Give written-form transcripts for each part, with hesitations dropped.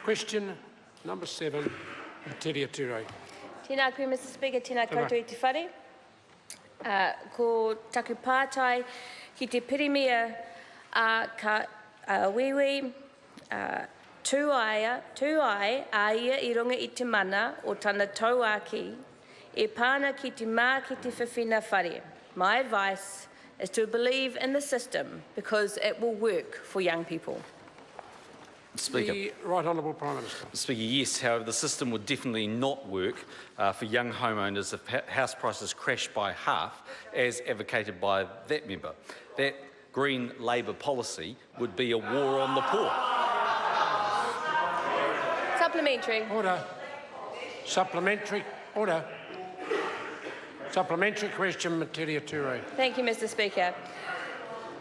Question number 7, Metiria Turei. Tēnā koe, Mr Speaker, tēnā koutou i te whare. Ko taku pātai ki te pirimia ka wiwi tūai a ia I runga I te mana o tana tauākī e pāna ki te mākete whiwhinga whare. My advice is to believe in the system because it will work for young people. Speaker. The Right Honourable Prime Minister. Speaker, yes. However, the system would definitely not work for young homeowners if house prices crash by half, as advocated by that member. That Green Labor policy would be a war on the poor. Supplementary. Order. Supplementary. Order. Supplementary question, Metiria Turei. Thank you, Mr Speaker.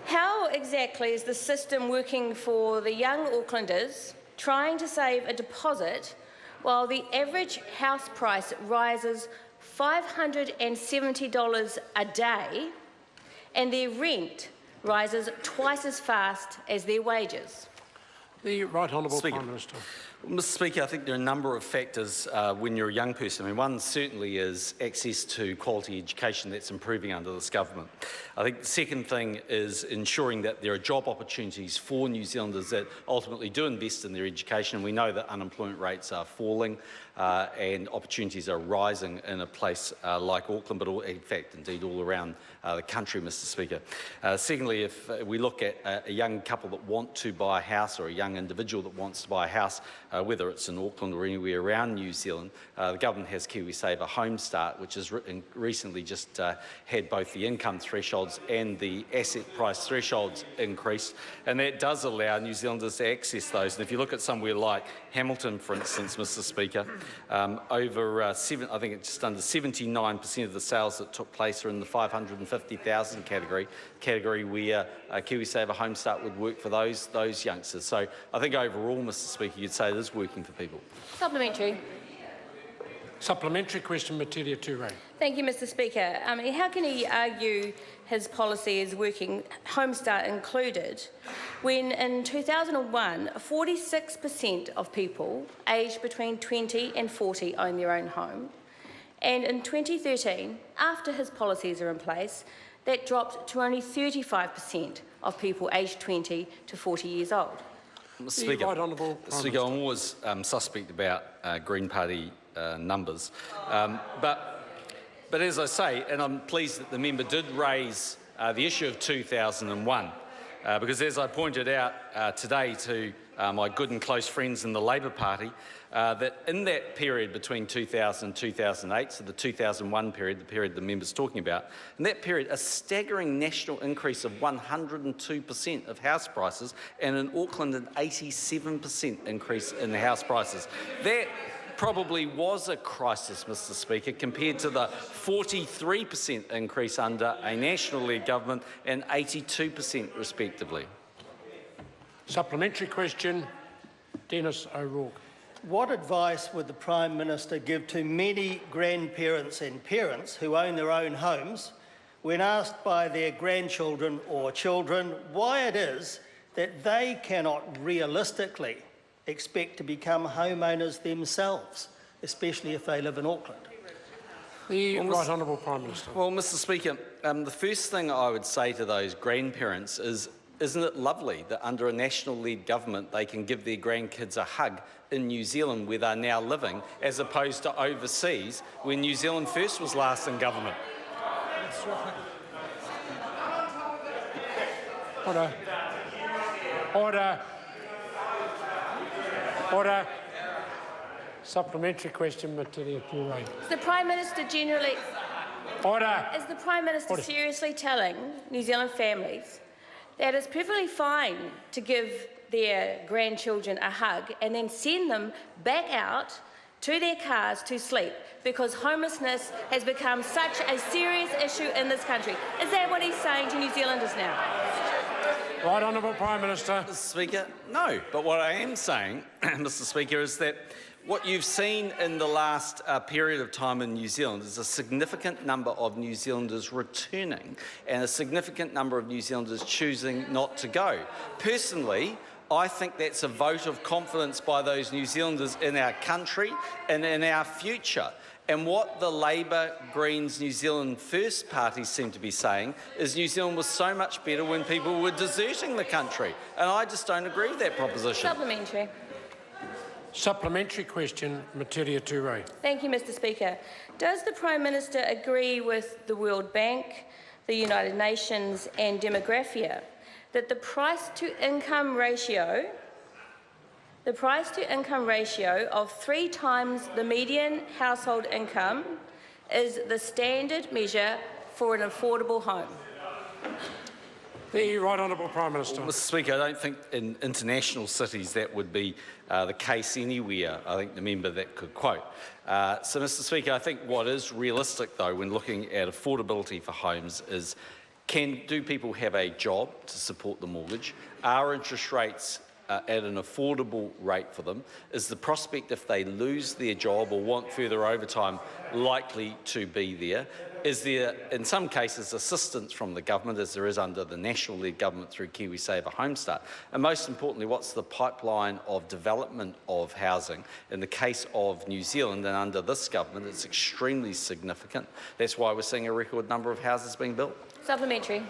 How exactly is the system working for the young Aucklanders trying to save a deposit while the average house price rises $570 a day and their rent rises twice as fast as their wages? The Right Honourable Prime Minister. Well, Mr Speaker, I think there are a number of factors when you're a young person. I mean, one certainly is access to quality education that's improving under this government. I think the second thing is ensuring that there are job opportunities for New Zealanders that ultimately do invest in their education. And we know that unemployment rates are falling and opportunities are rising in a place like Auckland, but in fact, indeed, all around the country, Mr Speaker. Secondly, if we look at a young couple that want to buy a house or a young individual that wants to buy a house, whether it's in Auckland or anywhere around New Zealand, the government has KiwiSaver Home Start, which has recently just had both the income thresholds and the asset price thresholds increased, and that does allow New Zealanders to access those. And if you look at somewhere like Hamilton, for instance, Mr Speaker, over I think it's just under 79% of the sales that took place are in the 550,000 category where KiwiSaver Home Start would work for those youngsters. So I think overall, Mr Speaker, you'd say it is working for people. Supplementary. Supplementary question, Metiria Turei. Thank you, Mr Speaker. How can he argue his policy is working, Home Start included, when in 2001, 46% of people aged between 20 and 40 own their own home, and in 2013, after his policies are in place, that dropped to only 35% of people aged 20 to 40 years old. Mr Speaker, Right Honourable Prime Minister. I'm always suspect about Green Party numbers, but as I say, and I'm pleased that the member did raise the issue of 2001, because as I pointed out today to my good and close friends in the Labor Party, that in that period between 2000 and 2008, so the 2001 period, the period the member's talking about, in that period a staggering national increase of 102% of house prices, and in Auckland an 87% increase in house prices. That probably was a crisis, Mr Speaker, compared to the 43% increase under a national-led government and 82% respectively. Supplementary question, Dennis O'Rourke. What advice would the Prime Minister give to many grandparents and parents who own their own homes when asked by their grandchildren or children why it is that they cannot realistically expect to become homeowners themselves, especially if they live in Auckland? The Right Honourable Prime Minister. Well, Mr Speaker, the first thing I would say to those grandparents is, isn't it lovely that under a national-led government they can give their grandkids a hug in New Zealand where they're now living, as opposed to overseas when New Zealand First was last in government? Order. Order. Order. Supplementary question, Metiria Turei. Is the Prime Minister generally... Order. Is the Prime Minister seriously telling New Zealand families that it's perfectly fine to give their grandchildren a hug and then send them back out to their cars to sleep because homelessness has become such a serious issue in this country? Is that what he's saying to New Zealanders now? Right Honourable Prime Minister. Mr Speaker, no. But what I am saying, Mr Speaker, is that what you've seen in the last period of time in New Zealand is a significant number of New Zealanders returning and a significant number of New Zealanders choosing not to go. Personally, I think that's a vote of confidence by those New Zealanders in our country and in our future. And what the Labour, Greens, New Zealand First parties seem to be saying is New Zealand was so much better when people were deserting the country. And I just don't agree with that proposition. Supplementary. Supplementary question, Metiria Turei. Thank you, Mr Speaker. Does the Prime Minister agree with the World Bank, the United Nations and Demographia that the price-to-income ratio of 3 times the median household income is the standard measure for an affordable home? The Right Honourable Prime Minister. Well, Mr Speaker, I don't think in international cities that would be the case anywhere, I think the member that could quote. So, Mr Speaker, I think what is realistic, though, when looking at affordability for homes is do people have a job to support the mortgage? Are interest rates at an affordable rate for them? Is the prospect if they lose their job or want further overtime likely to be there? Is there, in some cases, assistance from the government, as there is under the national-led government through KiwiSaver Homestart? And most importantly, what's the pipeline of development of housing? In the case of New Zealand and under this government, it's extremely significant. That's why we're seeing a record number of houses being built. Supplementary.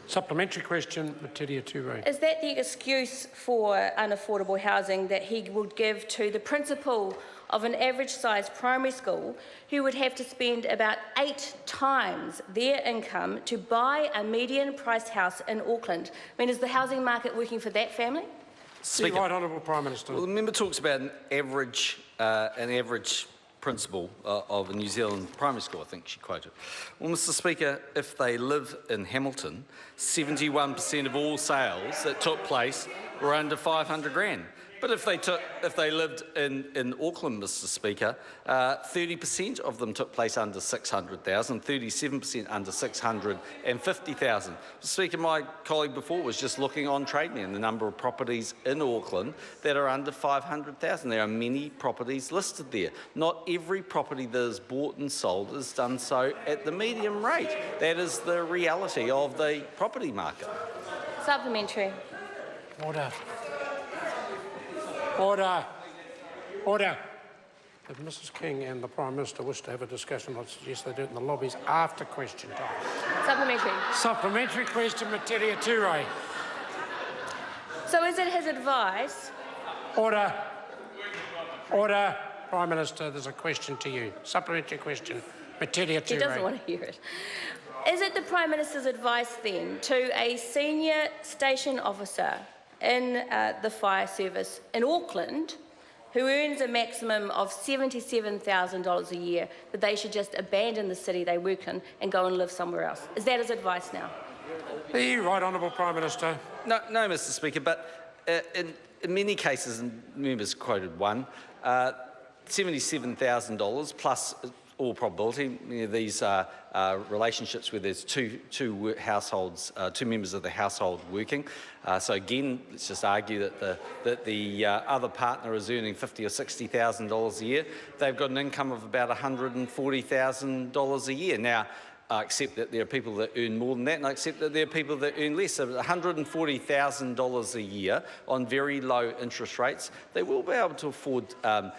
Supplementary question, Metiria Turei. Is that the excuse for unaffordable housing that he would give to the principal of an average-sized primary school who would have to spend about 8 times their income to buy a median-priced house in Auckland? I mean, is the housing market working for that family? The Right Honourable Prime Minister. Well, the member talks about an average principal of a New Zealand primary school, I think she quoted. Well, Mr Speaker, if they live in Hamilton, 71% of all sales that took place were under 500 grand. But if they lived in Auckland, Mr Speaker, 30% of them took place under 600,000, 37% under 650,000. Mr Speaker, my colleague before was just looking on Trade Me and the number of properties in Auckland that are under 500,000. There are many properties listed there. Not every property that is bought and sold is done so at the medium rate. That is the reality of the property market. Supplementary. Order. Order. Order. If Mrs King and the Prime Minister wish to have a discussion, I'd suggest they do it in the lobbies after question time. Supplementary. Supplementary question, Metiria Turei. So is it his advice? Order. Order. Prime Minister, there's a question to you. Supplementary question, Metiria Turei. He doesn't want to hear it. Is it the Prime Minister's advice then to a senior station officer in the fire service in Auckland who earns a maximum of $77,000 a year that they should just abandon the city they work in and go and live somewhere else? Is that his advice now? The Right Honourable Prime Minister. No, Mr Speaker, but in many cases, and members quoted one, $77,000 plus all probability, these are relationships where there's two households, two members of the household working. So again, let's just argue that the other partner is earning $50,000 or $60,000 a year. They've got an income of about $140,000 a year. Now, I accept that there are people that earn more than that, and I accept that there are people that earn less. So $140,000 a year on very low interest rates, they will be able to afford a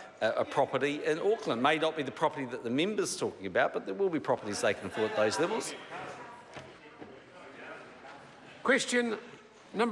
property in Auckland. May not be the property that the member's talking about, but there will be properties they can afford at those levels. Question